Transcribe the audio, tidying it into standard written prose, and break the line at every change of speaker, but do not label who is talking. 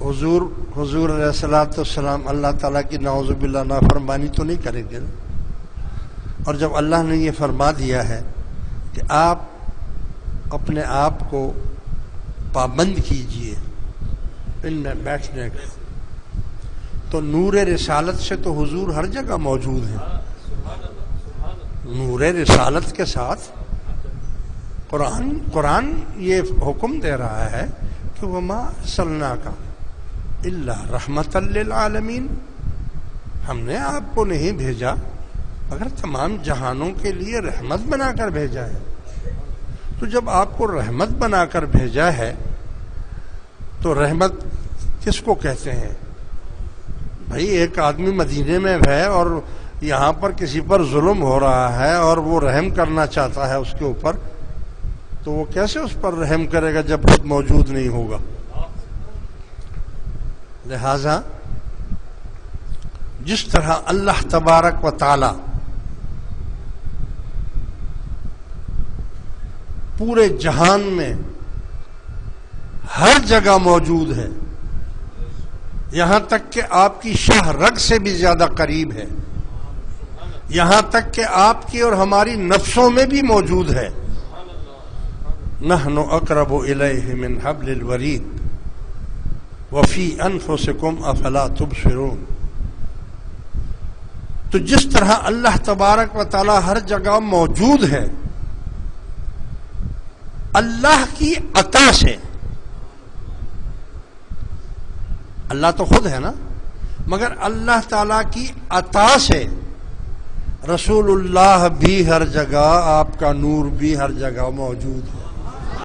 حضور علیہ الصلوۃ والسلام اللہ تعالیٰ کی نعوذ باللہ نافرمانی تو نہیں کریں گے نا؟ اور جب اللہ نے یہ فرما دیا ہے کہ آپ اپنے آپ کو پابند کیجئے ان میں بیٹھنے کا، تو نور رسالت سے تو حضور ہر جگہ موجود ہیں۔ نور رسالت کے ساتھ قرآن یہ حکم دے رہا ہے کہ وما ارسلناک الا رحمۃ للعالمین، ہم نے آپ کو نہیں بھیجا مگر تمام جہانوں کے لیے رحمت بنا کر بھیجا ہے۔ تو جب آپ کو رحمت بنا کر بھیجا ہے تو رحمت کس کو کہتے ہیں؟ بھائی ایک آدمی مدینے میں ہے اور یہاں پر کسی پر ظلم ہو رہا ہے اور وہ رحم کرنا چاہتا ہے اس کے اوپر، تو وہ کیسے اس پر رحم کرے گا جب خود موجود نہیں ہوگا؟ لہذا جس طرح اللہ تبارک و تعالی پورے جہان میں ہر جگہ موجود ہے، یہاں تک کہ آپ کی شاہ رگ سے بھی زیادہ قریب ہے، یہاں تک کہ آپ کی اور ہماری نفسوں میں بھی موجود ہے، نحن اقرب الیہ من حبل الورید وفی انفسکم افلا تبصرون۔ تو جس طرح اللہ تبارک و تعالی ہر جگہ موجود ہے، اللہ کی عطا سے، اللہ تو خود ہے نا، مگر اللہ تعالی کی عطا سے رسول اللہ بھی ہر جگہ، آپ کا نور بھی ہر جگہ موجود ہے۔